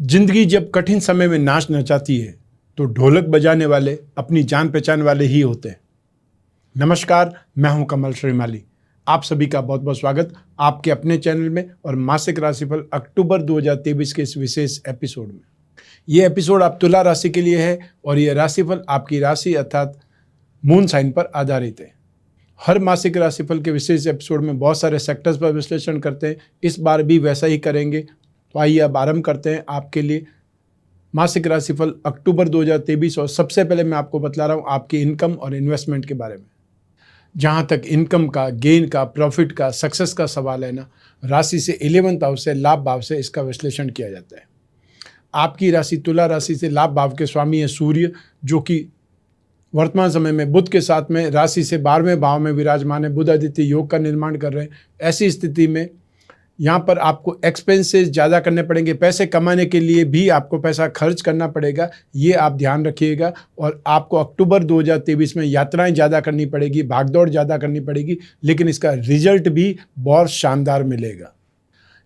जिंदगी जब कठिन समय में नाच नचाती है तो ढोलक बजाने वाले अपनी जान पहचान वाले ही होते हैं। नमस्कार, मैं हूं कमल श्रीमाली। आप सभी का बहुत बहुत स्वागत आपके अपने चैनल में और मासिक राशिफल अक्टूबर 2023 के इस विशेष एपिसोड में। ये एपिसोड आप तुला राशि के लिए है और ये राशिफल आपकी राशि अर्थात मून साइन पर आधारित है। हर मासिक राशिफल के विशेष एपिसोड में बहुत सारे सेक्टर्स पर विश्लेषण करते हैं, इस बार भी वैसा ही करेंगे। तो आइए अब आरंभ करते हैं आपके लिए मासिक राशिफल अक्टूबर 2023। और सबसे पहले मैं आपको बतला रहा हूँ आपकी इनकम और इन्वेस्टमेंट के बारे में। जहाँ तक इनकम का, गेन का, प्रॉफिट का, सक्सेस का सवाल है ना, राशि से 11th हाउस से, लाभ भाव से इसका विश्लेषण किया जाता है। आपकी राशि तुला राशि से लाभ भाव के स्वामी है सूर्य, जो कि वर्तमान समय में बुध के साथ में राशि से 12वें भाव में विराजमान है। बुध आदित्य योग का निर्माण कर रहे हैं। ऐसी स्थिति में यहाँ पर आपको एक्सपेंसेस ज़्यादा करने पड़ेंगे। पैसे कमाने के लिए भी आपको पैसा खर्च करना पड़ेगा, ये आप ध्यान रखिएगा। और आपको अक्टूबर 2023 में यात्राएं ज़्यादा करनी पड़ेगी, भागदौड़ ज़्यादा करनी पड़ेगी, लेकिन इसका रिजल्ट भी बहुत शानदार मिलेगा।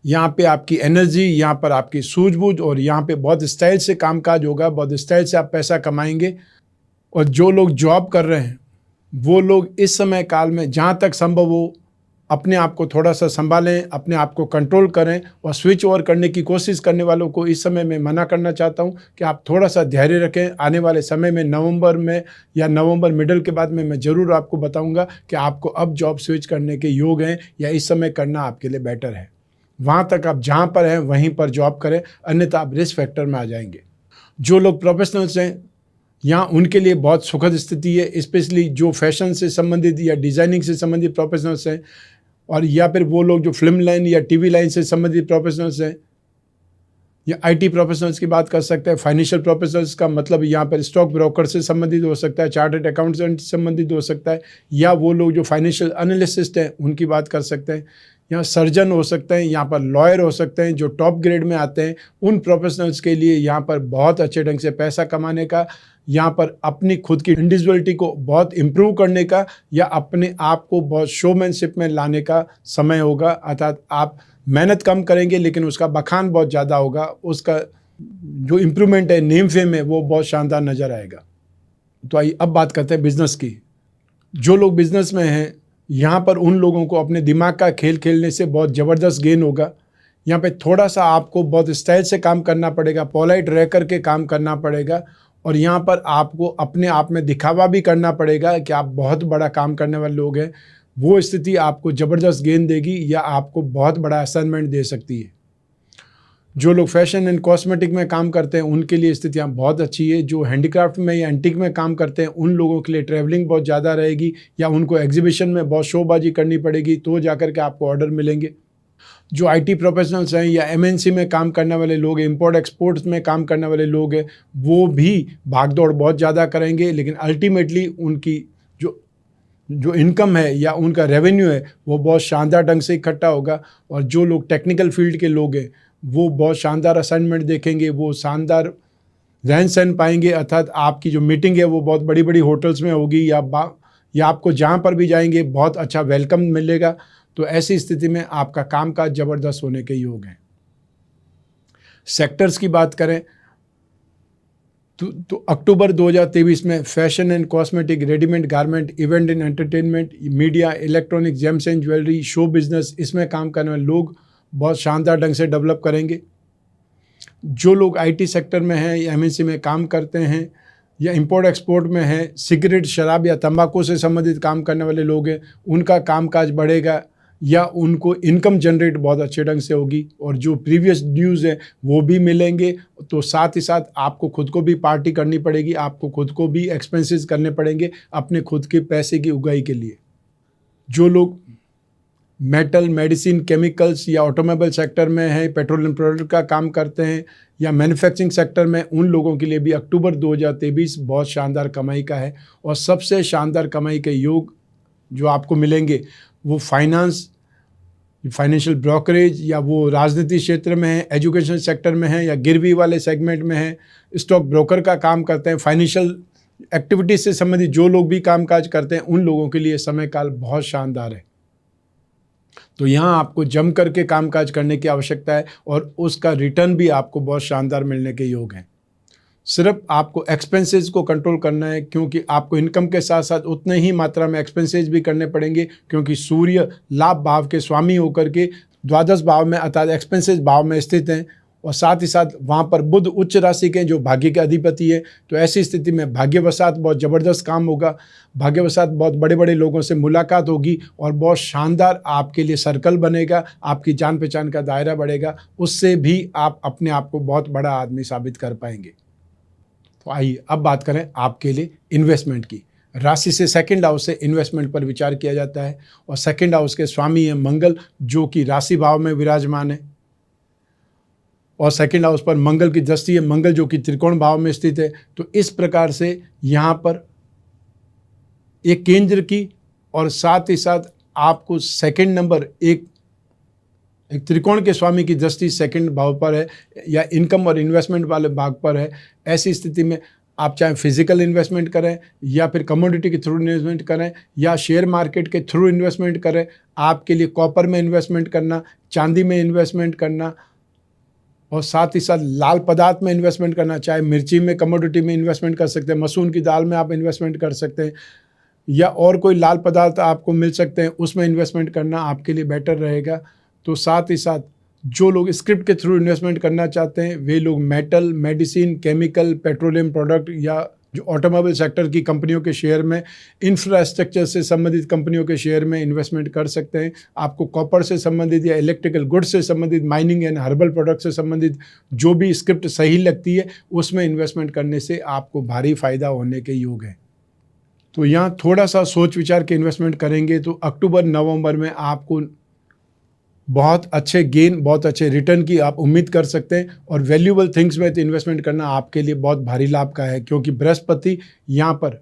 यहाँ पे आपकी एनर्जी, यहाँ पर आपकी सूझबूझ और यहाँ पे बहुत स्टाइल से कामकाज होगा, बहुत स्टाइल से आप पैसा कमाएंगे। और जो लोग जॉब कर रहे हैं वो लोग इस समय काल में जहाँ तक संभव हो अपने आप को थोड़ा सा संभालें, अपने आप को कंट्रोल करें। और स्विच ओवर करने की कोशिश करने वालों को इस समय में मना करना चाहता हूं कि आप थोड़ा सा धैर्य रखें। आने वाले समय में नवंबर में या नवंबर मिडल के बाद में मैं ज़रूर आपको बताऊंगा कि आपको अब जॉब स्विच करने के योग हैं या इस समय करना आपके लिए बेटर है। वहाँ तक आप जहाँ पर हैं वहीं पर जॉब करें, अन्यथा आप रिस्क फैक्टर में आ जाएंगे। जो लोग प्रोफेशनल्स हैं यहाँ उनके लिए बहुत सुखद स्थिति है, स्पेशली जो फैशन से संबंधित या डिज़ाइनिंग से संबंधित प्रोफेशनल्स हैं, और या फिर वो लोग जो फिल्म लाइन या टीवी लाइन से संबंधित प्रोफेशनल्स हैं, या आईटी प्रोफेशनल्स की बात कर सकते हैं। फाइनेंशियल प्रोफेशनल्स का मतलब यहाँ पर स्टॉक ब्रोकर से संबंधित हो सकता है, चार्टर्ड अकाउंटेंट से संबंधित हो सकता है, या वो लोग जो फाइनेंशियल एनालिस्ट हैं उनकी बात कर सकते हैं। यहाँ सर्जन हो सकते हैं, यहाँ पर लॉयर हो सकते हैं, जो टॉप ग्रेड में आते हैं। उन प्रोफेशनल्स के लिए यहाँ पर बहुत अच्छे ढंग से पैसा कमाने का, यहाँ पर अपनी खुद की इंडिविजुअलिटी को बहुत इम्प्रूव करने का या अपने आप को बहुत शोमैनशिप में लाने का समय होगा। अर्थात आप मेहनत कम करेंगे लेकिन उसका बखान बहुत ज़्यादा होगा, उसका जो इम्प्रूवमेंट है, नेम फेम है, वो बहुत शानदार नज़र आएगा। तो आइए अब बात करते हैं बिजनेस की। जो लोग बिजनेस में हैं यहाँ पर उन लोगों को अपने दिमाग का खेल खेलने से बहुत ज़बरदस्त गेन होगा। यहाँ पे थोड़ा सा आपको बहुत स्टाइल से काम करना पड़ेगा, पोलाइट रह कर के काम करना पड़ेगा। और यहाँ पर आपको अपने आप में दिखावा भी करना पड़ेगा कि आप बहुत बड़ा काम करने वाले लोग हैं। वो स्थिति आपको ज़बरदस्त गेन देगी या आपको बहुत बड़ा असाइनमेंट दे सकती है। जो लोग फैशन एंड कॉस्मेटिक में काम करते हैं उनके लिए स्थितियाँ बहुत अच्छी है। जो हैंडीक्राफ्ट में या एंटीक में काम करते हैं उन लोगों के लिए ट्रैवलिंग बहुत ज़्यादा रहेगी, या उनको एग्जीबिशन में बहुत शोबाजी करनी पड़ेगी, तो जाकर के आपको ऑर्डर मिलेंगे। जो आईटी प्रोफेशनल्स हैं या एमएनसी में काम करने वाले लोग हैं, इंपोर्ट एक्सपोर्ट्स में काम करने वाले लोग हैं, वो भी भागदौड़ बहुत ज़्यादा करेंगे, लेकिन अल्टीमेटली उनकी जो इनकम है या उनका रेवेन्यू है वो बहुत शानदार ढंग से इकट्ठा होगा। और जो लोग टेक्निकल फील्ड के लोग हैं वो बहुत शानदार असाइनमेंट देखेंगे, वो शानदार रहन सहन पाएंगे। अर्थात आपकी जो मीटिंग है वो बहुत बड़ी बड़ी होटल्स में होगी, या आपको जहाँ पर भी जाएंगे बहुत अच्छा वेलकम मिलेगा। तो ऐसी स्थिति में आपका कामकाज ज़बरदस्त होने के योग हैं। सेक्टर्स की बात करें तो अक्टूबर 2023 में fashion and cosmetic, readymade garment, event and entertainment, media, electronic, James and jewellery, show business, इसमें काम करने वाले लोग बहुत शानदार ढंग से डेवलप करेंगे। जो लोग आईटी सेक्टर में हैं या एमएनसी में काम करते हैं या इंपोर्ट एक्सपोर्ट में हैं, सिगरेट, शराब या तंबाकू से संबंधित काम करने वाले लोग हैं, उनका कामकाज बढ़ेगा या उनको इनकम जनरेट बहुत अच्छे ढंग से होगी। और जो प्रीवियस ड्यूज़ हैं वो भी मिलेंगे। तो साथ ही साथ आपको खुद को भी पार्टी करनी पड़ेगी, आपको खुद को भी एक्सपेंसेस करने पड़ेंगे अपने खुद के पैसे की उगाही के लिए। जो लोग मेटल, मेडिसिन, केमिकल्स या ऑटोमोबाइल सेक्टर में हैं, पेट्रोलियम प्रोडक्ट का काम करते हैं या मैन्युफैक्चरिंग सेक्टर में, उन लोगों के लिए भी अक्टूबर 2023 बहुत शानदार कमाई का है। और सबसे शानदार कमाई के योग जो आपको मिलेंगे वो फाइनेंशियल ब्रोकरेज, या वो राजनीति क्षेत्र में है, एजुकेशन सेक्टर में है, या गिरवी वाले सेगमेंट में है, स्टॉक ब्रोकर का काम करते हैं, फाइनेंशियल एक्टिविटीज से संबंधित जो लोग भी कामकाज करते हैं उन लोगों के लिए समय काल बहुत शानदार है। तो यहाँ आपको जम करके कामकाज करने की आवश्यकता है और उसका रिटर्न भी आपको बहुत शानदार मिलने के योग हैं। सिर्फ आपको एक्सपेंसेस को कंट्रोल करना है, क्योंकि आपको इनकम के साथ साथ उतने ही मात्रा में एक्सपेंसेस भी करने पड़ेंगे, क्योंकि सूर्य लाभ भाव के स्वामी होकर के द्वादश भाव में अर्थात एक्सपेंसेस भाव में स्थित हैं और साथ ही साथ वहाँ पर बुध उच्च राशि के जो भाग्य के अधिपति है। तो ऐसी स्थिति में भाग्यवशात बहुत ज़बरदस्त काम होगा, भाग्यवशात बहुत बड़े बड़े लोगों से मुलाकात होगी और बहुत शानदार आपके लिए सर्कल बनेगा, आपकी जान पहचान का दायरा बढ़ेगा, उससे भी आप अपने आप को बहुत बड़ा आदमी साबित कर पाएंगे। तो आइए अब बात करें आपके लिए इन्वेस्टमेंट की। राशि से सेकंड हाउस से इन्वेस्टमेंट पर विचार किया जाता है और सेकंड हाउस के स्वामी है मंगल, जो कि राशि भाव में विराजमान है और सेकंड हाउस पर मंगल की दृष्टि है, मंगल जो कि त्रिकोण भाव में स्थित है। तो इस प्रकार से यहाँ पर एक केंद्र की और साथ ही साथ आपको सेकंड नंबर एक त्रिकोण के स्वामी की दृष्टि सेकंड भाव पर है या इनकम और इन्वेस्टमेंट वाले भाग पर है। ऐसी स्थिति में आप चाहे फिजिकल इन्वेस्टमेंट करें या फिर कमोडिटी के थ्रू इन्वेस्टमेंट करें या शेयर मार्केट के थ्रू इन्वेस्टमेंट करें, आपके लिए कॉपर में इन्वेस्टमेंट करना, चांदी में इन्वेस्टमेंट करना और साथ ही साथ लाल पदार्थ में इन्वेस्टमेंट करना, चाहे मिर्ची में कमोडिटी में इन्वेस्टमेंट कर सकते हैं, मसूर की दाल में आप इन्वेस्टमेंट कर सकते हैं या और कोई लाल पदार्थ आपको मिल सकते हैं उसमें इन्वेस्टमेंट करना आपके लिए बेटर रहेगा। तो साथ ही साथ जो लोग स्क्रिप्ट के थ्रू इन्वेस्टमेंट करना चाहते हैं वे लोग metal, medicine, chemical, petroleum product या जो ऑटोमोबाइल सेक्टर की कंपनियों के शेयर में, इंफ्रास्ट्रक्चर से संबंधित कंपनियों के शेयर में इन्वेस्टमेंट कर सकते हैं। आपको कॉपर से संबंधित या इलेक्ट्रिकल गुड्स से संबंधित, माइनिंग एंड हर्बल प्रोडक्ट से संबंधित जो भी स्क्रिप्ट सही लगती है उसमें इन्वेस्टमेंट करने से आपको भारी फायदा होने के योग है। तो यहाँ थोड़ा सा सोच विचार के इन्वेस्टमेंट करेंगे तो अक्टूबर नवंबर में आपको बहुत अच्छे गेन, बहुत अच्छे रिटर्न की आप उम्मीद कर सकते हैं और वैल्यूएबल थिंग्स में तो इन्वेस्टमेंट करना आपके लिए बहुत भारी लाभ का है, क्योंकि बृहस्पति यहाँ पर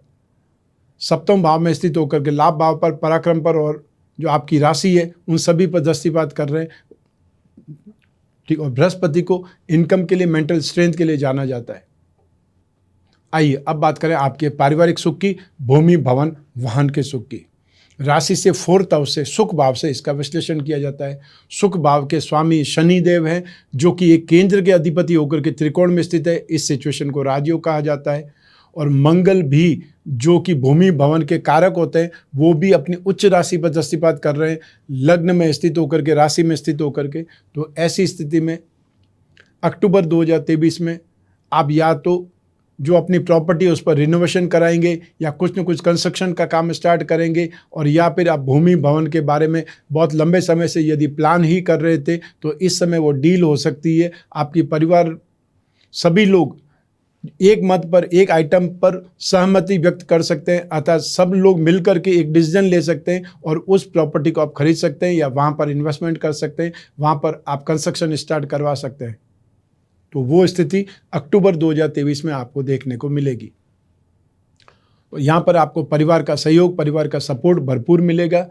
सप्तम भाव में स्थित होकर के लाभ भाव पर, पराक्रम पर और जो आपकी राशि है उन सभी पर दृष्टिपात कर रहे हैं। ठीक, और बृहस्पति को इनकम के लिए, मेंटल स्ट्रेंथ के लिए जाना जाता है। आइए अब बात करें आपके पारिवारिक सुख की, भूमि, भवन, वाहन के सुख की। राशि से फोर्थ हाउस से, सुख भाव से इसका विश्लेषण किया जाता है। सुख भाव के स्वामी शनि देव हैं, जो कि एक केंद्र के अधिपति होकर के त्रिकोण में स्थित है। इस सिचुएशन को राजयोग कहा जाता है। और मंगल भी जो कि भूमि भवन के कारक होते हैं वो भी अपनी उच्च राशि पर दृष्टिपात कर रहे हैं, लग्न में स्थित होकर के, राशि में स्थित होकर के। तो ऐसी स्थिति में अक्टूबर 2023 में आप या तो जो अपनी प्रॉपर्टी है उस पर रिनोवेशन कराएंगे या कुछ न कुछ कंस्ट्रक्शन का काम स्टार्ट करेंगे, और या फिर आप भूमि भवन के बारे में बहुत लंबे समय से यदि प्लान ही कर रहे थे तो इस समय वो डील हो सकती है। आपकी परिवार सभी लोग एक मत पर, एक आइटम पर सहमति व्यक्त कर सकते हैं, अर्थात सब लोग मिलकर के एक डिसीजन ले सकते हैं और उस प्रॉपर्टी को आप खरीद सकते हैं या वहाँ पर इन्वेस्टमेंट कर सकते हैं, वहाँ पर आप कंस्ट्रक्शन स्टार्ट करवा सकते हैं। तो वो स्थिति अक्टूबर 2023 में आपको देखने को मिलेगी। तो यहाँ पर आपको परिवार का सहयोग, परिवार का सपोर्ट भरपूर मिलेगा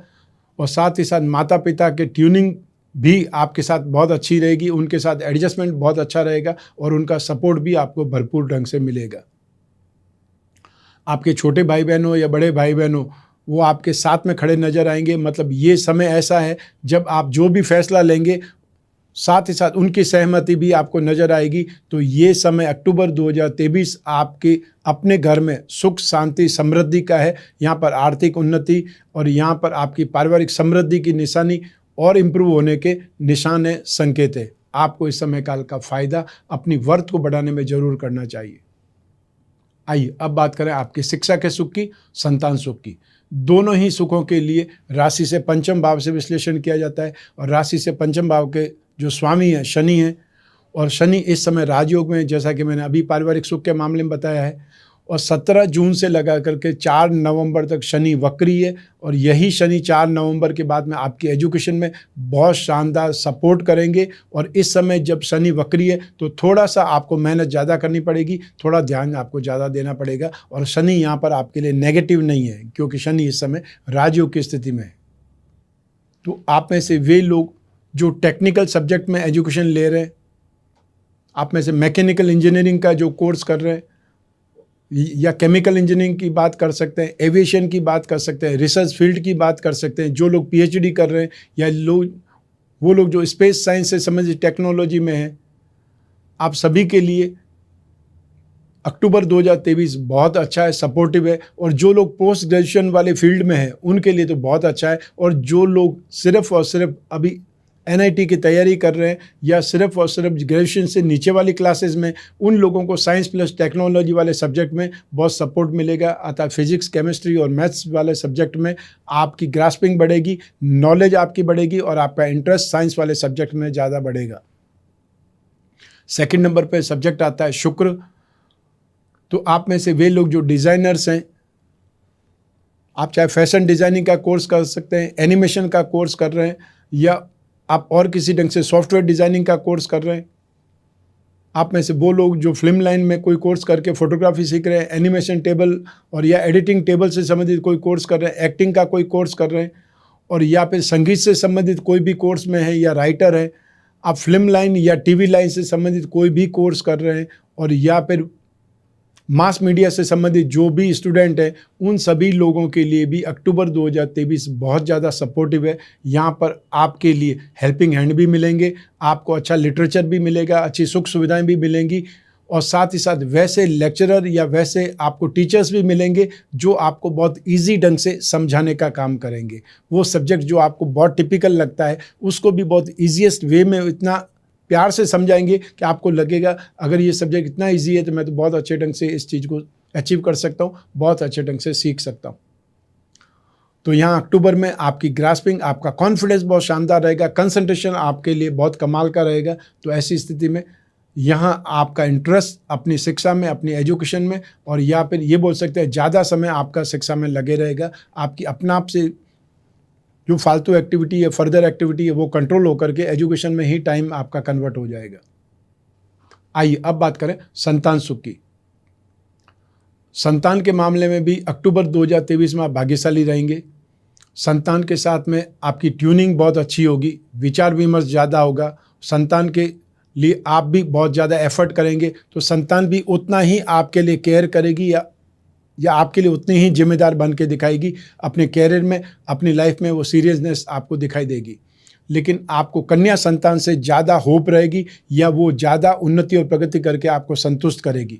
और साथ ही साथ माता पिता के ट्यूनिंग भी आपके साथ बहुत अच्छी रहेगी, उनके साथ एडजस्टमेंट बहुत अच्छा रहेगा और उनका सपोर्ट भी आपको भरपूर ढंग से मिलेगा। आपके छोटे भाई बहन हो या बड़े भाई बहन हो, वो आपके साथ में खड़े नजर आएंगे। मतलब ये समय ऐसा है जब आप जो भी फैसला लेंगे साथ ही साथ उनकी सहमति भी आपको नजर आएगी। तो ये समय अक्टूबर 2023 आपके अपने घर में सुख, शांति, समृद्धि का है। यहाँ पर आर्थिक उन्नति और यहाँ पर आपकी पारिवारिक समृद्धि की निशानी और इम्प्रूव होने के निशान है, संकेत है। आपको इस समय काल का फायदा अपनी वर्थ को बढ़ाने में जरूर करना चाहिए। आइए अब बात करें आपकी शिक्षा के सुख की, संतान सुख की। दोनों ही सुखों के लिए राशि से पंचम भाव से विश्लेषण किया जाता है और राशि से पंचम भाव के जो स्वामी है शनि है, और शनि इस समय राजयोग में, जैसा कि मैंने अभी पारिवारिक सुख के मामले में बताया है। और 17 जून से लगा करके 4 नवंबर तक शनि वक्री है और यही शनि 4 नवंबर के बाद में आपकी एजुकेशन में बहुत शानदार सपोर्ट करेंगे। और इस समय जब शनि वक्री है तो थोड़ा सा आपको मेहनत ज़्यादा करनी पड़ेगी, थोड़ा ध्यान आपको ज़्यादा देना पड़ेगा। और शनि यहाँ पर आपके लिए नेगेटिव नहीं है, क्योंकि शनि इस समय राजयोग की स्थिति में है। तो आप में से वे लोग जो टेक्निकल सब्जेक्ट में एजुकेशन ले रहे हैं, आप में से मैकेनिकल इंजीनियरिंग का जो कोर्स कर रहे हैं, या केमिकल इंजीनियरिंग की बात कर सकते हैं, एविएशन की बात कर सकते हैं, रिसर्च फील्ड की बात कर सकते हैं, जो लोग पीएचडी कर रहे हैं या वो लोग जो स्पेस साइंस से संबंधित टेक्नोलॉजी में हैं, आप सभी के लिए अक्टूबर 2023 बहुत अच्छा है, सपोर्टिव है। और जो लोग पोस्ट ग्रेजुएशन वाले फील्ड में हैं उनके लिए तो बहुत अच्छा है। और जो लोग सिर्फ और सिर्फ अभी एनआईटी की तैयारी कर रहे हैं या सिर्फ और सिर्फ ग्रेजुएशन से नीचे वाली क्लासेस में, उन लोगों को साइंस प्लस टेक्नोलॉजी वाले सब्जेक्ट में बहुत सपोर्ट मिलेगा। अतः फिजिक्स, केमिस्ट्री और मैथ्स वाले सब्जेक्ट में आपकी ग्रास्पिंग बढ़ेगी, नॉलेज आपकी बढ़ेगी और आपका इंटरेस्ट साइंस वाले सब्जेक्ट में ज़्यादा बढ़ेगा। सेकंड नंबर पे सब्जेक्ट आता है शुक्र। तो आप में से वे लोग जो डिज़ाइनर्स हैं, आप चाहे फैशन डिज़ाइनिंग का कोर्स कर सकते हैं, एनिमेशन का कोर्स कर रहे हैं, या आप और किसी ढंग से सॉफ्टवेयर डिज़ाइनिंग का कोर्स कर रहे हैं। आप में से वो लोग जो फिल्म लाइन में कोई कोर्स करके फोटोग्राफी सीख रहे हैं, एनिमेशन टेबल और या एडिटिंग टेबल से संबंधित कोई कोर्स कर रहे हैं, एक्टिंग का कोई कोर्स कर रहे हैं, और या फिर संगीत से संबंधित कोई भी कोर्स में है या राइटर है, आप फिल्म लाइन या टीवी लाइन से संबंधित कोई भी कोर्स कर रहे हैं, और या फिर मास मीडिया से संबंधित जो भी स्टूडेंट हैं, उन सभी लोगों के लिए भी अक्टूबर 2023 बहुत ज़्यादा सपोर्टिव है। यहाँ पर आपके लिए हेल्पिंग हैंड भी मिलेंगे, आपको अच्छा लिटरेचर भी मिलेगा, अच्छी सुख सुविधाएं भी मिलेंगी, और साथ ही साथ वैसे लेक्चरर या वैसे आपको टीचर्स भी मिलेंगे जो आपको बहुत ईजी ढंग से समझाने का काम करेंगे। वो सब्जेक्ट जो आपको बहुत टिपिकल लगता है उसको भी बहुत ईजीएस्ट वे में इतना प्यार से समझाएंगे कि आपको लगेगा अगर ये सब्जेक्ट इतना इजी है तो मैं तो बहुत अच्छे ढंग से इस चीज़ को अचीव कर सकता हूँ, बहुत अच्छे ढंग से सीख सकता हूँ। तो यहाँ अक्टूबर में आपकी ग्रास्पिंग, आपका कॉन्फिडेंस बहुत शानदार रहेगा, कंसंट्रेशन आपके लिए बहुत कमाल का रहेगा। तो ऐसी स्थिति में यहाँ आपका इंटरेस्ट अपनी शिक्षा में, अपनी एजुकेशन में, और या फिर ये बोल सकते हैं ज़्यादा समय आपका शिक्षा में लगे रहेगा। आपकी अपना आप से जो फालतू एक्टिविटी है, फर्दर एक्टिविटी है, वो कंट्रोल होकर के एजुकेशन में ही टाइम आपका कन्वर्ट हो जाएगा। आइए अब बात करें संतान सुख की। संतान के मामले में भी अक्टूबर 2023 में आप भाग्यशाली रहेंगे। संतान के साथ में आपकी ट्यूनिंग बहुत अच्छी होगी, विचार विमर्श ज़्यादा होगा, संतान के लिए आप भी बहुत ज़्यादा एफर्ट करेंगे तो संतान भी उतना ही आपके लिए केयर करेगी या आपके लिए उतनी ही जिम्मेदार बन के दिखाएगी। अपने कैरियर में, अपनी लाइफ में वो सीरियसनेस आपको दिखाई देगी। लेकिन आपको कन्या संतान से ज़्यादा होप रहेगी या वो ज़्यादा उन्नति और प्रगति करके आपको संतुष्ट करेगी।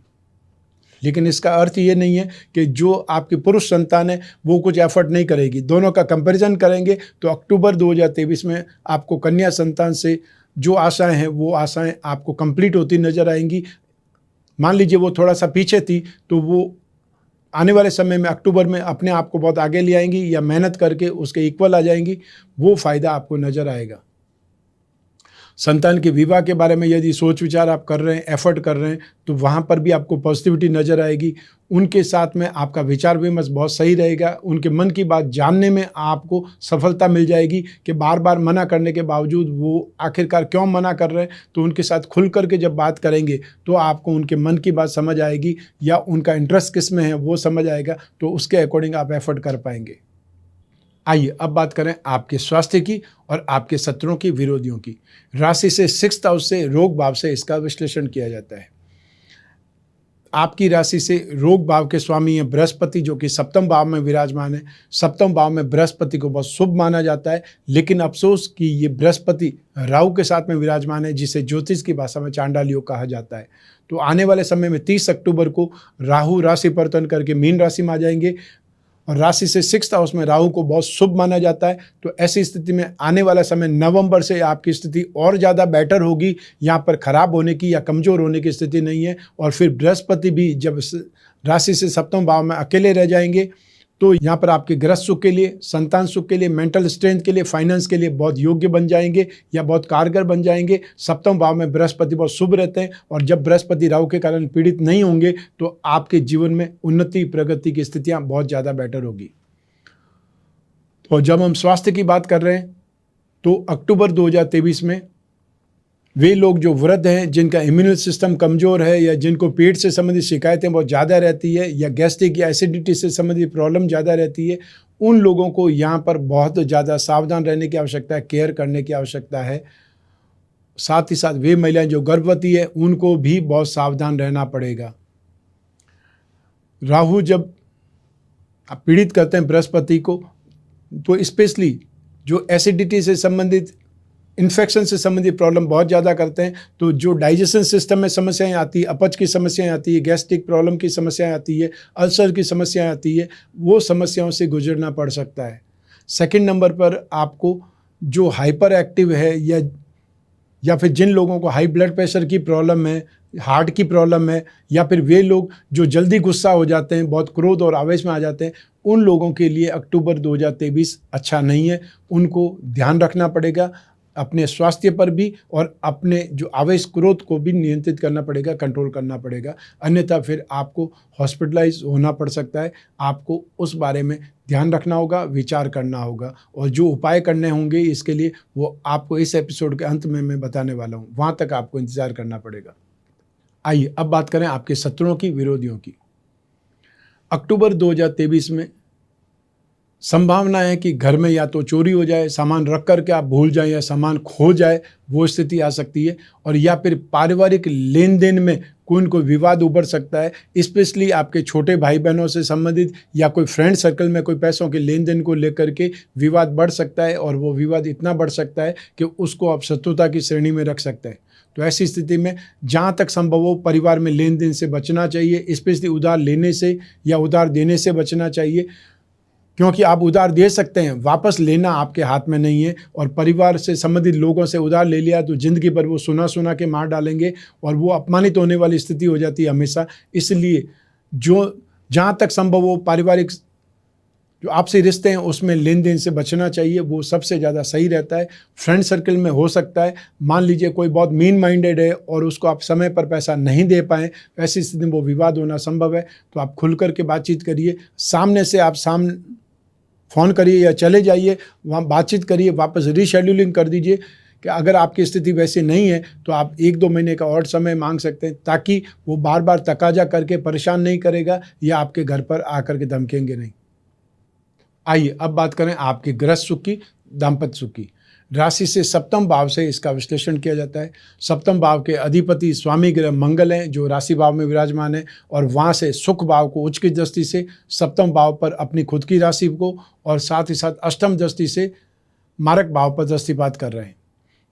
लेकिन इसका अर्थ ये नहीं है कि जो आपकी पुरुष संतान है वो कुछ एफर्ट नहीं करेगी। दोनों का कंपैरिजन करेंगे तो अक्टूबर 2023 में आपको कन्या संतान से जो आशाएं हैं वो आशाएं आपको कंप्लीट होती नजर आएंगी। मान लीजिए वो थोड़ा सा पीछे थी तो वो आने वाले समय में अक्टूबर में अपने आप को बहुत आगे ले आएंगी या मेहनत करके उसके इक्वल आ जाएंगी, वो फ़ायदा आपको नज़र आएगा। संतान के विवाह के बारे में यदि सोच विचार आप कर रहे हैं, एफर्ट कर रहे हैं, तो वहाँ पर भी आपको पॉजिटिविटी नज़र आएगी। उनके साथ में आपका विचार विमर्श बहुत सही रहेगा। उनके मन की बात जानने में आपको सफलता मिल जाएगी कि बार बार मना करने के बावजूद वो आखिरकार क्यों मना कर रहे हैं। तो उनके साथ खुल करके जब बात करेंगे तो आपको उनके मन की बात समझ आएगी या उनका इंटरेस्ट किस में है वो समझ आएगा, तो उसके अकॉर्डिंग आप एफर्ट कर पाएंगे। आइए अब बात करें आपके स्वास्थ्य की और आपके शत्रुओं की, विरोधियों की। राशि से 6th हाउस से रोग भाव से इसका विश्लेषण किया जाता है। आपकी राशि से रोग भाव के स्वामी है बृहस्पति, जो कि 7वें भाव में विराजमान है। 7वें भाव में बृहस्पति को बहुत शुभ माना जाता है, लेकिन अफसोस कि ये बृहस्पति राहु के साथ में विराजमान है, जिसे ज्योतिष की भाषा में चांडाल योग कहा जाता है। तो आने वाले समय में 30 अक्टूबर को राहु राशि परिवर्तन करके मीन राशि में आ जाएंगे और राशि से 6th हाउस में राहु को बहुत शुभ माना जाता है। तो ऐसी स्थिति में आने वाला समय नवंबर से आपकी स्थिति और ज़्यादा बेटर होगी। यहाँ पर खराब होने की या कमज़ोर होने की स्थिति नहीं है। और फिर बृहस्पति भी जब राशि से 7वें भाव में अकेले रह जाएंगे तो यहाँ पर आपके गृहस्थ सुख के लिए, संतान सुख के लिए, मेंटल स्ट्रेंथ के लिए, फाइनेंस के लिए बहुत योग्य बन जाएंगे या बहुत कारगर बन जाएंगे। 7वें भाव में बृहस्पति बहुत शुभ रहते हैं और जब बृहस्पति राहु के कारण पीड़ित नहीं होंगे तो आपके जीवन में उन्नति प्रगति की स्थितियाँ बहुत ज़्यादा बेटर होगी। तो जब हम स्वास्थ्य की बात कर रहे हैं तो अक्टूबर 2023 में वे लोग जो वृद्ध हैं, जिनका इम्यून सिस्टम कमज़ोर है या जिनको पेट से संबंधित शिकायतें बहुत ज़्यादा रहती है या गैस्ट्रिक या एसिडिटी से संबंधित प्रॉब्लम ज़्यादा रहती है, उन लोगों को यहाँ पर बहुत ज़्यादा सावधान रहने की आवश्यकता है, केयर करने की आवश्यकता है। साथ ही साथ वे महिलाएं जो गर्भवती है उनको भी बहुत सावधान रहना पड़ेगा। राहु जब आप पीड़ित करते हैं बृहस्पति को, तो स्पेशली जो एसिडिटी से संबंधित, इन्फेक्शन से संबंधित प्रॉब्लम बहुत ज़्यादा करते हैं। तो जो डाइजेशन सिस्टम में समस्याएं आती है, अपच की समस्याएं आती है, गैस्ट्रिक प्रॉब्लम की समस्याएं आती है, अल्सर की समस्याएं आती है, वो समस्याओं से गुजरना पड़ सकता है। सेकंड नंबर पर आपको जो हाइपर एक्टिव है या फिर जिन लोगों को हाई ब्लड प्रेशर की प्रॉब्लम है, हार्ट की प्रॉब्लम है, या फिर वे लोग जो जल्दी गुस्सा हो जाते हैं, बहुत क्रोध और आवेश में आ जाते हैं, उन लोगों के लिए अक्टूबर 2023 अच्छा नहीं है। उनको ध्यान रखना पड़ेगा, अपने स्वास्थ्य पर भी और अपने जो आवेश क्रोध को भी नियंत्रित करना पड़ेगा, कंट्रोल करना पड़ेगा, अन्यथा फिर आपको हॉस्पिटलाइज होना पड़ सकता है। आपको उस बारे में ध्यान रखना होगा, विचार करना होगा, और जो उपाय करने होंगे इसके लिए वो आपको इस एपिसोड के अंत में मैं बताने वाला हूँ, वहाँ तक आपको इंतज़ार करना पड़ेगा। आइए अब बात करें आपके शत्रुओं की, विरोधियों की। अक्टूबर 2023 में संभावना है कि घर में या तो चोरी हो जाए, सामान रख करके आप भूल जाएं, या सामान खो जाए, वो स्थिति आ सकती है। और या फिर पारिवारिक लेन देन में कोई न कोई विवाद उभर सकता है, स्पेशली आपके छोटे भाई बहनों से संबंधित, या कोई फ्रेंड सर्कल में कोई पैसों के लेन देन को लेकर के विवाद बढ़ सकता है, और वो विवाद इतना बढ़ सकता है कि उसको आप शत्रुता की श्रेणी में रख सकते हैं। तो ऐसी स्थिति में जहाँ तक संभव हो परिवार में लेन देन से बचना चाहिए, स्पेशली उधार लेने से या उधार देने से बचना चाहिए, क्योंकि आप उधार दे सकते हैं, वापस लेना आपके हाथ में नहीं है। और परिवार से संबंधित लोगों से उधार ले लिया तो ज़िंदगी भर वो सुना सुना के मार डालेंगे, और वो अपमानित होने वाली स्थिति हो जाती है हमेशा। इसलिए जो जहाँ तक संभव हो पारिवारिक जो आपसे रिश्ते हैं उसमें लेन देन से बचना चाहिए, वो सबसे ज़्यादा सही रहता है। फ्रेंड सर्कल में हो सकता है, मान लीजिए कोई बहुत मीन माइंडेड है और उसको आप समय पर पैसा नहीं दे पाएँ, ऐसी स्थिति में वो विवाद होना संभव है। तो आप खुल कर के बातचीत करिए, सामने से आप फ़ोन करिए या चले जाइए, वहाँ बातचीत करिए, वापस रीशेड्यूलिंग कर दीजिए। कि अगर आपकी स्थिति वैसी नहीं है तो आप 1-2 महीने का और समय मांग सकते हैं, ताकि वो बार बार तकाजा करके परेशान नहीं करेगा या आपके घर पर आकर के धमकेंगे नहीं। आइए अब बात करें आपके गृहस्थ सुख की, दाम्पत्य सुख की। राशि से सप्तम भाव से इसका विश्लेषण किया जाता है। सप्तम भाव के अधिपति स्वामी ग्रह मंगल हैं, जो राशि भाव में विराजमान है, और वहाँ से सुख भाव को उच्च की दृष्टि से सप्तम भाव पर अपनी खुद की राशि को, और साथ ही साथ अष्टम दृष्टि से मारक भाव पर दृष्टिपात कर रहे हैं।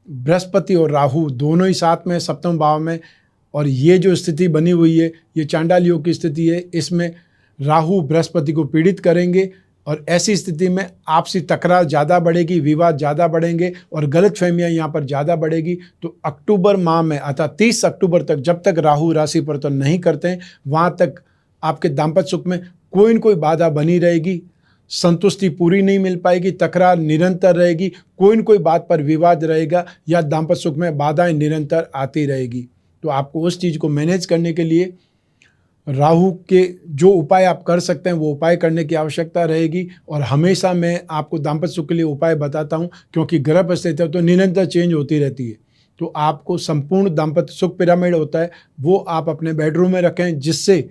बृहस्पति और राहु दोनों ही साथ में सप्तम भाव में, और ये जो स्थिति बनी हुई है ये चांडाल योग की स्थिति है। इसमें राहु बृहस्पति को पीड़ित करेंगे, और ऐसी स्थिति में आपसी तकरार ज़्यादा बढ़ेगी, विवाद ज़्यादा बढ़ेंगे, और गलतफहमियां यहाँ पर ज़्यादा बढ़ेगी। तो अक्टूबर माह में अर्थात 30 अक्टूबर तक, जब तक राहु राशि परिवर्तन नहीं करते हैं, वहाँ तक आपके दाम्पत्य सुख में कोई न कोई बाधा बनी रहेगी, संतुष्टि पूरी नहीं मिल पाएगी, तकरार निरंतर रहेगी, कोई न कोई बात पर विवाद रहेगा, या दाम्पत्य सुख में बाधाएं निरंतर आती रहेगी। तो आपको उस चीज़ को मैनेज करने के लिए राहु के जो उपाय आप कर सकते हैं वो उपाय करने की आवश्यकता रहेगी। और हमेशा मैं आपको दाम्पत्य सुख के लिए उपाय बताता हूं, क्योंकि ग्रह परिस्थितियां तो निरंतर चेंज होती रहती है। तो आपको संपूर्ण दाम्पत्य सुख पिरामिड होता है, वो आप अपने बेडरूम में रखें, जिससे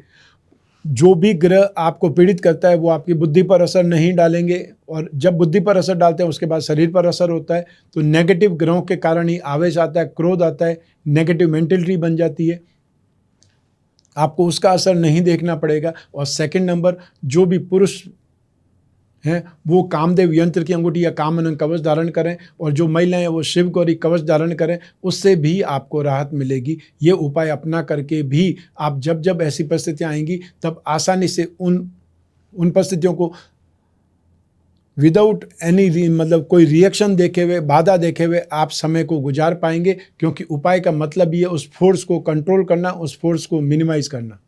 जो भी ग्रह आपको पीड़ित करता है वो आपकी बुद्धि पर असर नहीं डालेंगे। और जब बुद्धि पर असर डालते हैं उसके बाद शरीर पर असर होता है। तो नेगेटिव ग्रहों के कारण ही आवेश आता है, क्रोध आता है, नेगेटिव मेंटलिटी बन जाती है। आपको उसका असर नहीं देखना पड़ेगा। और सेकंड नंबर, जो भी पुरुष हैं वो कामदेव यंत्र की अंगूठी या कामनंग कवच धारण करें, और जो महिलाएं हैं वो शिव गौरी कवच धारण करें, उससे भी आपको राहत मिलेगी। ये उपाय अपना करके भी आप जब जब ऐसी परिस्थितियां आएंगी तब आसानी से उन परिस्थितियों को विदाउट एनी मतलब कोई रिएक्शन देखे हुए, बाधा देखे हुए आप समय को गुजार पाएंगे। क्योंकि उपाय का मतलब ये उस फोर्स को कंट्रोल करना, उस फोर्स को मिनिमाइज करना।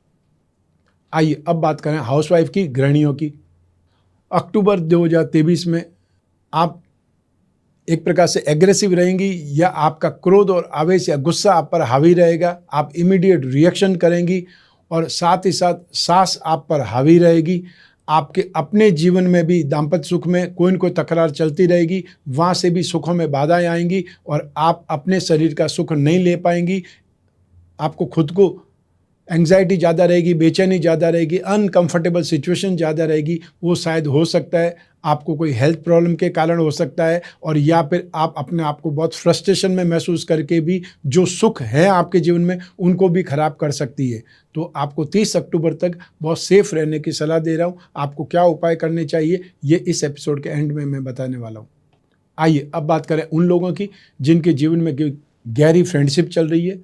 आइए अब बात करें हाउसवाइफ की, गृहिणियों की। अक्टूबर 2023 में आप एक प्रकार से एग्रेसिव रहेंगी, या आपका क्रोध और आवेश या गुस्सा आप पर हावी रहेगा, आप इमीडिएट रिएक्शन करेंगी, और साथ ही साथ सास आप पर हावी रहेगी। आपके अपने जीवन में भी दाम्पत्य सुख में कोई न कोई तकरार चलती रहेगी, वहाँ से भी सुखों में बाधाएं आएंगी, और आप अपने शरीर का सुख नहीं ले पाएंगी। आपको खुद को एंग्जाइटी ज़्यादा रहेगी, बेचैनी ज़्यादा रहेगी, अनकंफर्टेबल सिचुएशन ज़्यादा रहेगी। वो शायद हो सकता है आपको कोई हेल्थ प्रॉब्लम के कारण हो सकता है, और या फिर आप अपने आप को बहुत फ्रस्ट्रेशन में महसूस करके भी जो सुख है आपके जीवन में उनको भी खराब कर सकती है। तो आपको 30 अक्टूबर तक बहुत सेफ रहने की सलाह दे रहा हूँ। आपको क्या उपाय करने चाहिए ये इस एपिसोड के एंड में मैं बताने वाला हूँ। आइए अब बात करें उन लोगों की जिनके जीवन में गहरी फ्रेंडशिप चल रही है,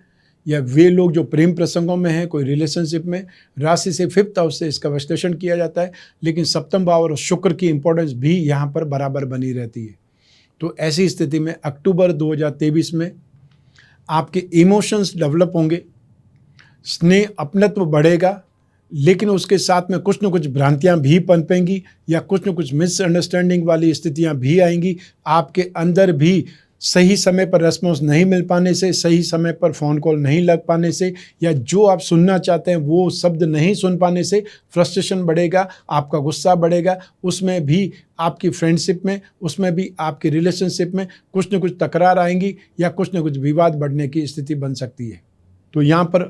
या वे लोग जो प्रेम प्रसंगों में हैं, कोई रिलेशनशिप में। राशि से 5th हाउस से इसका विश्लेषण किया जाता है, लेकिन सप्तम भाव और शुक्र की इंपॉर्टेंस भी यहाँ पर बराबर बनी रहती है। तो ऐसी स्थिति में अक्टूबर 2023 में आपके इमोशंस डेवलप होंगे, स्नेह अपनत्व बढ़ेगा, लेकिन उसके साथ में कुछ न कुछ भ्रांतियां भी पनपेंगी या कुछ न कुछ मिसअंडरस्टैंडिंग वाली स्थितियां भी आएंगी। आपके अंदर भी सही समय पर रेस्पॉन्स नहीं मिल पाने से, सही समय पर फ़ोन कॉल नहीं लग पाने से, या जो आप सुनना चाहते हैं वो शब्द नहीं सुन पाने से फ्रस्ट्रेशन बढ़ेगा, आपका गुस्सा बढ़ेगा। उसमें भी आपकी फ्रेंडशिप में, उसमें भी आपकी रिलेशनशिप में कुछ न कुछ तकरार आएंगी या कुछ न कुछ विवाद बढ़ने की स्थिति बन सकती है। तो यहाँ पर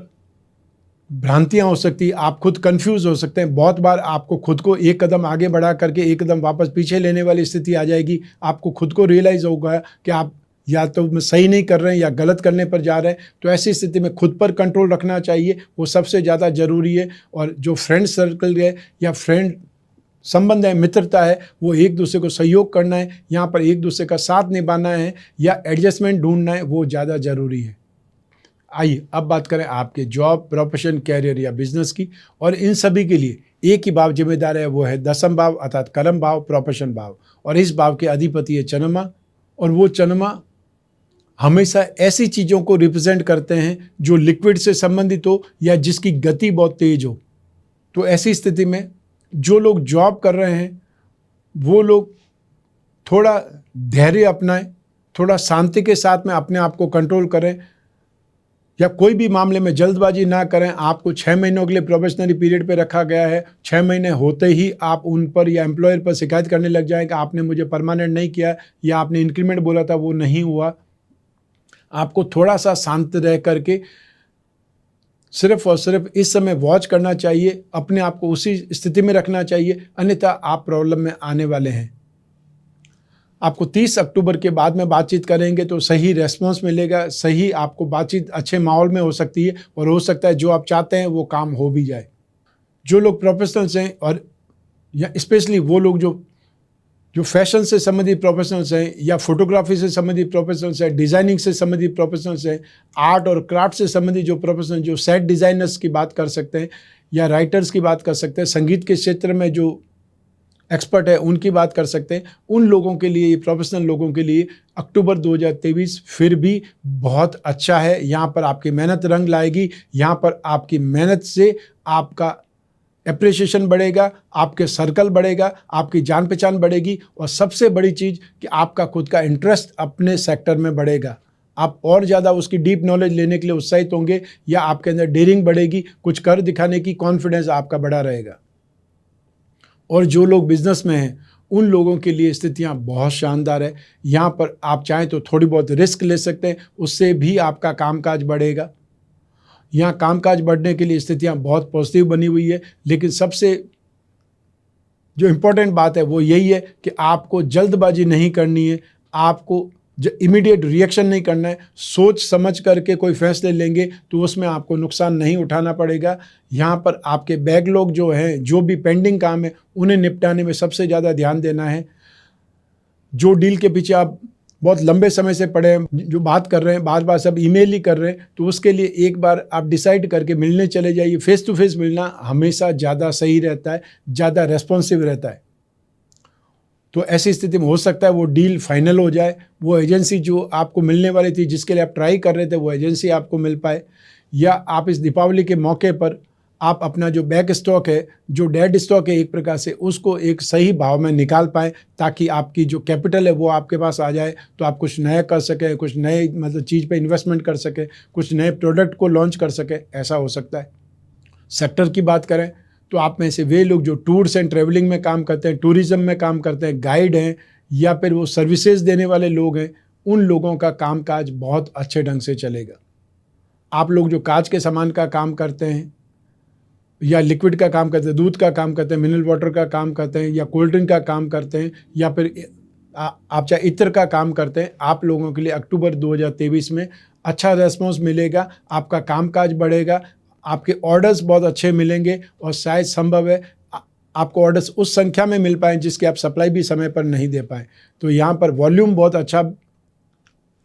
भ्रांतियां हो सकती है, आप खुद कंफ्यूज हो सकते हैं। बहुत बार आपको खुद को एक कदम आगे बढ़ा करके एक कदम वापस पीछे लेने वाली स्थिति आ जाएगी। आपको खुद को रियलाइज़ होगा कि आप या तो सही नहीं कर रहे हैं या गलत करने पर जा रहे हैं। तो ऐसी स्थिति में खुद पर कंट्रोल रखना चाहिए, वो सबसे ज़्यादा ज़रूरी है। और जो फ्रेंड सर्कल है या फ्रेंड संबंध है, मित्रता है, वो एक दूसरे को सहयोग करना है, यहाँ पर एक दूसरे का साथ निभाना है या एडजस्टमेंट ढूंढना है, वो ज़्यादा ज़रूरी है। आइए अब बात करें आपके जॉब, प्रोफेशन, कैरियर या बिजनेस की। और इन सभी के लिए एक ही भाव जिम्मेदार है, वो है 10th भाव अर्थात कर्म भाव, प्रोफेशन भाव। और इस भाव के अधिपति है चंद्रमा, और वो चंद्रमा हमेशा ऐसी चीज़ों को रिप्रेजेंट करते हैं जो लिक्विड से संबंधित हो या जिसकी गति बहुत तेज हो। तो ऐसी स्थिति में जो लोग जॉब कर रहे हैं वो लोग थोड़ा धैर्य अपनाएं, थोड़ा शांति के साथ में अपने आप को कंट्रोल करें, या कोई भी मामले में जल्दबाजी ना करें। आपको 6 महीनों के लिए प्रोबेशनरी पीरियड पे रखा गया है। 6 महीने होते ही आप उन पर या एम्प्लॉयर पर शिकायत करने लग जाएं कि आपने मुझे परमानेंट नहीं किया या आपने इंक्रीमेंट बोला था वो नहीं हुआ। आपको थोड़ा सा शांत रह करके सिर्फ और सिर्फ इस समय वॉच करना चाहिए, अपने आप को उसी स्थिति में रखना चाहिए, अन्यथा आप प्रॉब्लम में आने वाले हैं। आपको 30 अक्टूबर के बाद में बातचीत करेंगे तो सही रेस्पॉन्स मिलेगा, सही आपको बातचीत अच्छे माहौल में हो सकती है, और हो सकता है जो आप चाहते हैं वो काम हो भी जाए। जो लोग प्रोफेशनल्स हैं, और या स्पेशली वो लोग जो फैशन से संबंधित प्रोफेशनल्स हैं, या फोटोग्राफी से संबंधित प्रोफेशनल्स हैं, डिज़ाइनिंग से संबंधित प्रोफेशनल्स हैं, आर्ट और क्राफ्ट से संबंधित जो प्रोफेशनल, जो सेट डिज़ाइनर्स की बात कर सकते हैं या राइटर्स की बात कर सकते हैं, संगीत के क्षेत्र में जो एक्सपर्ट है उनकी बात कर सकते हैं, उन लोगों के लिए, प्रोफेशनल लोगों के लिए अक्टूबर 2023 फिर भी बहुत अच्छा है। यहाँ पर आपकी मेहनत रंग लाएगी, यहाँ पर आपकी मेहनत से आपका एप्रिसिएशन बढ़ेगा, आपके सर्कल बढ़ेगा, आपकी जान पहचान बढ़ेगी, और सबसे बड़ी चीज़ कि आपका खुद का इंटरेस्ट अपने सेक्टर में बढ़ेगा। आप और ज़्यादा उसकी डीप नॉलेज लेने के लिए उत्साहित होंगे, या आपके अंदर डेयरिंग बढ़ेगी, कुछ कर दिखाने की कॉन्फिडेंस आपका बढ़ा रहेगा। और जो लोग बिजनेस में हैं उन लोगों के लिए स्थितियां बहुत शानदार है। यहाँ पर आप चाहें तो थोड़ी बहुत रिस्क ले सकते हैं, उससे भी आपका कामकाज बढ़ेगा। यहाँ कामकाज बढ़ने के लिए स्थितियां बहुत पॉजिटिव बनी हुई है, लेकिन सबसे जो इम्पोर्टेंट बात है वो यही है कि आपको जल्दबाजी नहीं करनी है, आपको इमीडिएट रिएक्शन नहीं करना है। सोच समझ करके कोई फैसले लेंगे तो उसमें आपको नुकसान नहीं उठाना पड़ेगा। यहाँ पर आपके बैकलॉग जो हैं, जो भी पेंडिंग काम है, उन्हें निपटाने में सबसे ज़्यादा ध्यान देना है। जो डील के पीछे आप बहुत लंबे समय से पड़े हैं, जो बात कर रहे हैं, बार बार सब ईमेल ही कर रहे हैं, तो उसके लिए एक बार आप डिसाइड करके मिलने चले जाइए। फेस टू फेस मिलना हमेशा ज़्यादा सही रहता है, ज़्यादा रेस्पॉन्सिव रहता है। तो ऐसी स्थिति में हो सकता है वो डील फाइनल हो जाए, वो एजेंसी जो आपको मिलने वाली थी, जिसके लिए आप ट्राई कर रहे थे, वो एजेंसी आपको मिल पाए, या आप इस दीपावली के मौके पर आप अपना जो बैक स्टॉक है, जो डेड स्टॉक है एक प्रकार से, उसको एक सही भाव में निकाल पाएँ, ताकि आपकी जो कैपिटल है वो आपके पास आ जाए, तो आप कुछ नया कर सकें, कुछ नए चीज़ पे इन्वेस्टमेंट कर सकें, कुछ नए प्रोडक्ट को लॉन्च कर सकें। ऐसा हो सकता है। सेक्टर की बात करें तो आप में से वे लोग जो टूर्स एंड ट्रैवलिंग में काम करते हैं, टूरिज़्म में काम करते हैं, गाइड हैं, या फिर वो सर्विसेज देने वाले लोग हैं, उन लोगों का कामकाज बहुत अच्छे ढंग से चलेगा। आप लोग जो कांच के सामान का काम करते हैं, या लिक्विड का काम करते हैं, दूध का काम करते हैं, मिनरल वाटर का काम करते हैं, या कोल्ड ड्रिंक का काम करते हैं, या फिर आप चाहे इत्र का काम करते हैं, आप लोगों के लिए अक्टूबर 2023 में अच्छा रेस्पॉन्स मिलेगा। आपका कामकाज बढ़ेगा, आपके ऑर्डर्स बहुत अच्छे मिलेंगे और शायद संभव है आपको ऑर्डर्स उस संख्या में मिल पाएँ जिसके आप सप्लाई भी समय पर नहीं दे पाएँ। तो यहाँ पर वॉल्यूम बहुत अच्छा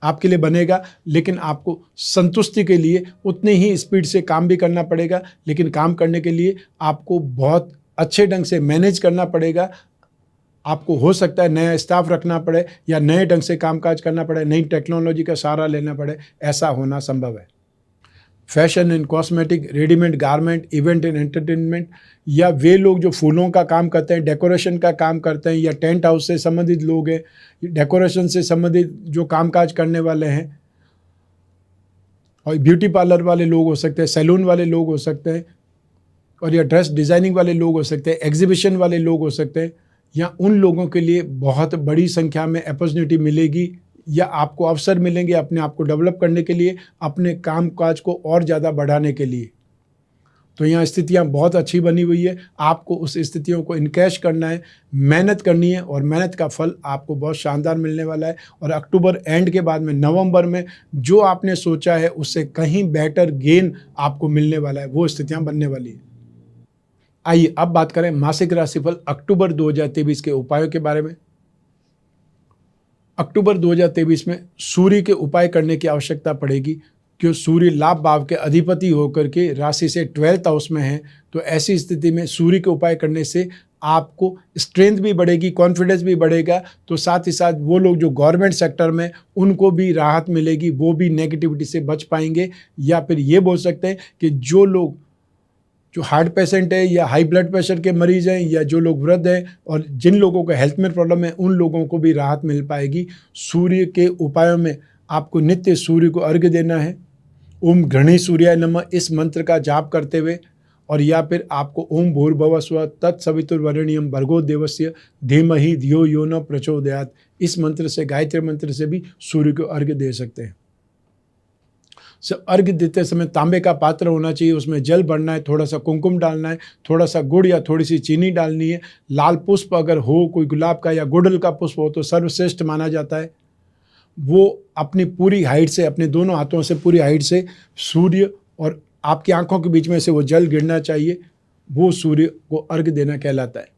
आपके लिए बनेगा, लेकिन आपको संतुष्टि के लिए उतनी ही स्पीड से काम भी करना पड़ेगा। लेकिन काम करने के लिए आपको बहुत अच्छे ढंग से मैनेज करना पड़ेगा। आपको हो सकता है नया स्टाफ रखना पड़े या नए ढंग से कामकाज करना पड़े, नई टेक्नोलॉजी का सहारा लेना पड़े, ऐसा होना संभव है। Fashion and cosmetic, readymade garment, event and entertainment, या वे लोग जो फूलों का काम करते हैं, डेकोरेशन का काम करते हैं, या टेंट हाउस से संबंधित लोग हैं, डेकोरेशन से संबंधित जो कामकाज करने वाले हैं, और ब्यूटी पार्लर वाले लोग हो सकते हैं, सैलून वाले लोग हो सकते हैं, और या ड्रेस डिज़ाइनिंग वाले लोग हो सकते हैं, एग्जीबिशन वाले लोग हो सकते हैं, या उन लोगों के लिए बहुत बड़ी संख्या में अपॉर्चुनिटी मिलेगी या आपको अवसर मिलेंगे अपने आप को डेवलप करने के लिए, अपने कामकाज को और ज़्यादा बढ़ाने के लिए। तो यहाँ स्थितियाँ बहुत अच्छी बनी हुई है। आपको उस स्थितियों को इनकैश करना है, मेहनत करनी है, और मेहनत का फल आपको बहुत शानदार मिलने वाला है। और अक्टूबर एंड के बाद में नवंबर में जो आपने सोचा है उससे कहीं बेटर गेन आपको मिलने वाला है, वो स्थितियाँ बनने वाली है। आइए अब बात करें मासिक राशिफल अक्टूबर 2023 के उपायों के बारे में। अक्टूबर 2023 में सूर्य के उपाय करने की आवश्यकता पड़ेगी, क्योंकि सूर्य लाभ भाव के अधिपति होकर के राशि से 12th हाउस में है। तो ऐसी स्थिति में सूर्य के उपाय करने से आपको स्ट्रेंथ भी बढ़ेगी, कॉन्फिडेंस भी बढ़ेगा। तो साथ ही साथ वो लोग जो गवर्नमेंट सेक्टर में, उनको भी राहत मिलेगी, वो भी नेगेटिविटी से बच पाएंगे। या फिर ये बोल सकते हैं कि जो लोग जो हार्ट पेशेंट है या हाई ब्लड प्रेशर के मरीज हैं या जो लोग वृद्ध हैं और जिन लोगों को हेल्थ में प्रॉब्लम है, उन लोगों को भी राहत मिल पाएगी। सूर्य के उपायों में आपको नित्य सूर्य को अर्घ्य देना है। ओम घृणी सूर्याय नमः इस मंत्र का जाप करते हुए, और या फिर आपको ओम भूर्भुवः स्वः तत्सवितुर्वरेण्यं भर्गो देवस्य धीमहि धियो यो न प्रचोदयात् इस मंत्र से, गायत्री मंत्र से भी सूर्य को अर्घ्य दे सकते हैं। अर्घ्य देते समय तांबे का पात्र होना चाहिए, उसमें जल भरना है, थोड़ा सा कुमकुम डालना है, थोड़ा सा गुड़ या थोड़ी सी चीनी डालनी है। लाल पुष्प अगर हो, कोई गुलाब का या गुड़हल का पुष्प हो तो सर्वश्रेष्ठ माना जाता है। वो अपनी पूरी हाइट से, अपने दोनों हाथों से पूरी हाइट से सूर्य और आपकी आंखों के बीच में से वो जल गिरना चाहिए, वो सूर्य को अर्घ्य देना कहलाता है।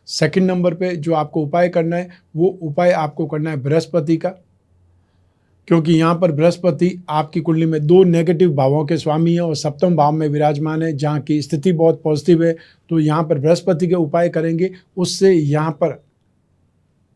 सेकंड नंबर पे जो आपको उपाय करना है, वो उपाय आपको करना है बृहस्पति का, क्योंकि यहाँ पर बृहस्पति आपकी कुंडली में 2 नेगेटिव भावों के स्वामी है और सप्तम भाव में विराजमान है, जहाँ की स्थिति बहुत पॉजिटिव है। तो यहाँ पर बृहस्पति के उपाय करेंगे, उससे यहाँ पर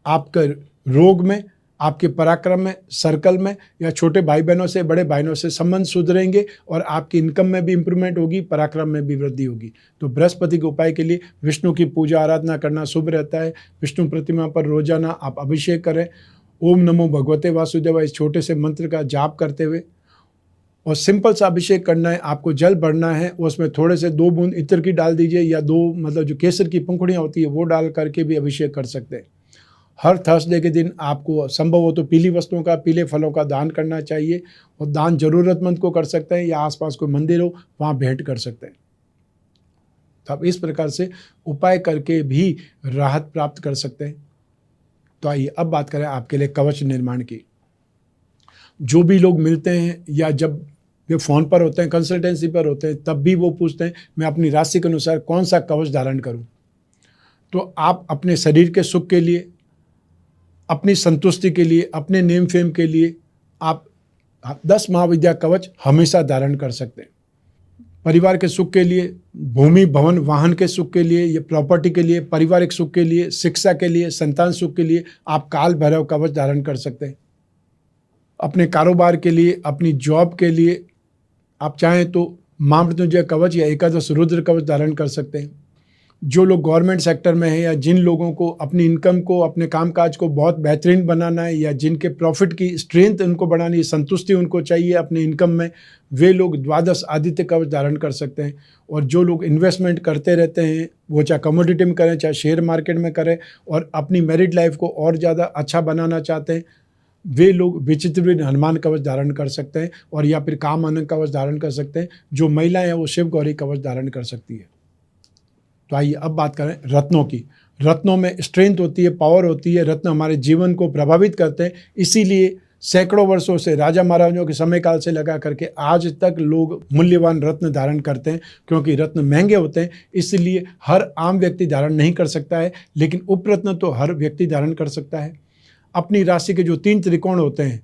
आपके रोग में, आपके पराक्रम में, सर्कल में, या छोटे भाई बहनों से, बड़े भाइयों से संबंध सुधरेंगे और आपकी इनकम में भी इंप्रूवमेंट होगी, पराक्रम में भी वृद्धि होगी। तो बृहस्पति के उपाय के लिए विष्णु की पूजा आराधना करना शुभ रहता है। विष्णु प्रतिमा पर रोजाना आप अभिषेक करें। ओम नमो भगवते वासुदेवाय इस छोटे से मंत्र का जाप करते हुए, और सिंपल सा अभिषेक करना है। आपको जल भरना है, उसमें थोड़े से 2 बूंद इत्र की डाल दीजिए, या 2 मतलब जो केसर की पंखुड़ियाँ होती है वो डाल करके भी अभिषेक कर सकते हैं। हर थर्सडे के दिन आपको संभव हो तो पीली वस्तुओं का, पीले फलों का दान करना चाहिए, और दान जरूरतमंद को कर सकते हैं, या आसपास कोई मंदिर हो वहाँ भेंट कर सकते हैं। तो आप इस प्रकार से उपाय करके भी राहत प्राप्त कर सकते हैं। तो आइए अब बात करें आपके लिए कवच निर्माण की। जो भी लोग मिलते हैं या जब वे फ़ोन पर होते हैं, कंसल्टेंसी पर होते हैं, तब भी वो पूछते हैं मैं अपनी राशि के अनुसार कौन सा कवच धारण करूं। तो आप अपने शरीर के सुख के लिए, अपनी संतुष्टि के लिए, अपने नेम फेम के लिए आप 10 महाविद्या कवच हमेशा धारण कर सकते हैं। परिवार के सुख के लिए, भूमि भवन वाहन के सुख के लिए, या प्रॉपर्टी के लिए, पारिवारिक सुख के लिए, शिक्षा के लिए, संतान सुख के लिए आप काल भैरव कवच धारण कर सकते हैं। अपने कारोबार के लिए, अपनी जॉब के लिए आप चाहें तो मां मृत्युंजय कवच या एकादश रुद्र कवच धारण कर सकते हैं। जो लोग गवर्नमेंट सेक्टर में हैं, या जिन लोगों को अपनी इनकम को, अपने कामकाज को बहुत बेहतरीन बनाना है, या जिनके प्रॉफिट की स्ट्रेंथ उनको बढ़ानी है, संतुष्टि उनको चाहिए अपने इनकम में, वे लोग द्वादश आदित्य कवच धारण कर सकते हैं। और जो लोग इन्वेस्टमेंट करते रहते हैं, वो चाहे कमोडिटी में करें, चाहे शेयर मार्केट में करें, और अपनी मैरिड लाइफ को और ज़्यादा अच्छा बनाना चाहते हैं, वे लोग विचित्रवीर हनुमान कवच धारण कर सकते हैं, और या फिर काम आनंद कवच धारण कर सकते हैं। जो महिलाएं हैं वो शिव गौरी कवच धारण कर सकती है। तो आइए अब बात करें रत्नों की। रत्नों में स्ट्रेंथ होती है, पावर होती है। रत्न हमारे जीवन को प्रभावित करते हैं, इसीलिए सैकड़ों वर्षों से राजा महाराजाओं के समय काल से लगा करके आज तक लोग मूल्यवान रत्न धारण करते हैं, क्योंकि रत्न महंगे होते हैं, इसलिए हर आम व्यक्ति धारण नहीं कर सकता है, लेकिन उपरत्न तो हर व्यक्ति धारण कर सकता है। अपनी राशि के जो 3 त्रिकोण होते हैं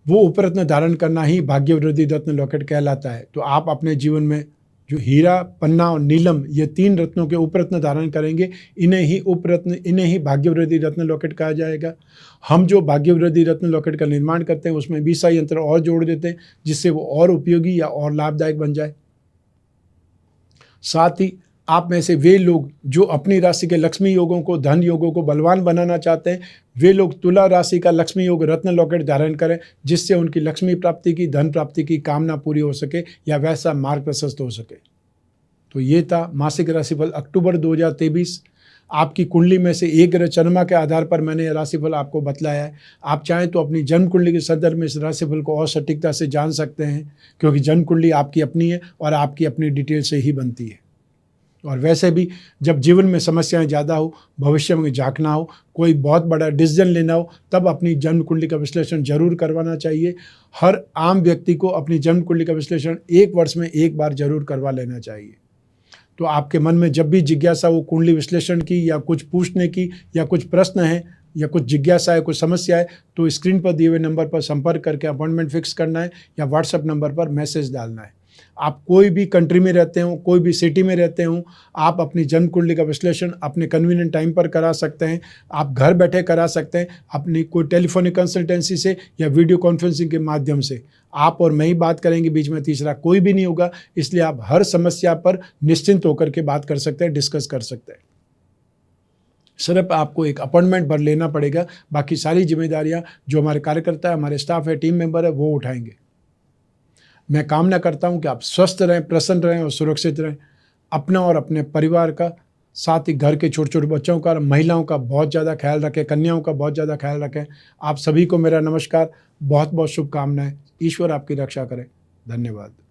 वो उपरत्न धारण करना ही भाग्यवृद्धि रत्न लॉकेट कहलाता है। तो आप अपने जीवन में जो हीरा, पन्ना और नीलम, ये 3 रत्नों के उपरत्न धारण करेंगे, इन्हें ही भाग्यवृद्धि रत्न लॉकेट कहा जाएगा। हम जो भाग्यवृद्धि रत्न लॉकेट का निर्माण करते हैं उसमें 20 यंत्र और जोड़ देते हैं, जिससे वो और उपयोगी या और लाभदायक बन जाए। साथ ही आप में से वे लोग जो अपनी राशि के लक्ष्मी योगों को, धन योगों को बलवान बनाना चाहते हैं, वे लोग तुला राशि का लक्ष्मी योग रत्न लॉकेट धारण करें, जिससे उनकी लक्ष्मी प्राप्ति की, धन प्राप्ति की कामना पूरी हो सके या वैसा मार्ग प्रशस्त हो सके। तो ये था मासिक राशिफल अक्टूबर 2023। आपकी कुंडली में से एक ग्रह चंद्रमा के आधार पर मैंने यह राशिफल आपको बतलाया है। आप चाहें तो अपनी जन्म कुंडली के संदर्भ में इस राशिफल को और सटीकता से जान सकते हैं, क्योंकि जन्म कुंडली आपकी अपनी है और आपकी अपनी डिटेल से ही बनती है। और वैसे भी जब जीवन में समस्याएं ज़्यादा हो, भविष्य में झांकना हो, कोई बहुत बड़ा डिसीजन लेना हो, तब अपनी जन्म कुंडली का विश्लेषण जरूर करवाना चाहिए। हर आम व्यक्ति को अपनी जन्म कुंडली का विश्लेषण 1 वर्ष में 1 बार जरूर करवा लेना चाहिए। तो आपके मन में जब भी जिज्ञासा हो कुंडली विश्लेषण की, या कुछ पूछने की, या कुछ प्रश्न है, या कुछ जिज्ञासा है, कुछ समस्या है, तो स्क्रीन पर दिए हुए नंबर पर संपर्क करके अपॉइंटमेंट फिक्स करना है, या व्हाट्सएप नंबर पर मैसेज डालना है। आप कोई भी कंट्री में रहते हो, कोई भी सिटी में रहते हो, आप अपनी जन्म कुंडली का विश्लेषण अपने कन्वीनियंट टाइम पर करा सकते हैं। आप घर बैठे करा सकते हैं, अपनी कोई टेलीफोनिक कंसल्टेंसी से या वीडियो कॉन्फ्रेंसिंग के माध्यम से। आप और मैं ही बात करेंगे, बीच में तीसरा कोई भी नहीं होगा, इसलिए आप हर समस्या पर निश्चिंत होकर के बात कर सकते हैं, डिस्कस कर सकते हैं। सिर्फ आपको एक अपॉइंटमेंट भर लेना पड़ेगा, बाकी सारी जिम्मेदारियां जो हमारे कार्यकर्ता है, हमारे स्टाफ है, टीम मेंबर है, वो उठाएंगे। मैं कामना करता हूं कि आप स्वस्थ रहें, प्रसन्न रहें और सुरक्षित रहें। अपना और अपने परिवार का, साथ ही घर के छोटे छोटे बच्चों का, महिलाओं का बहुत ज़्यादा ख्याल रखें, कन्याओं का बहुत ज़्यादा ख्याल रखें। आप सभी को मेरा नमस्कार, बहुत बहुत शुभकामनाएं। ईश्वर आपकी रक्षा करें। धन्यवाद।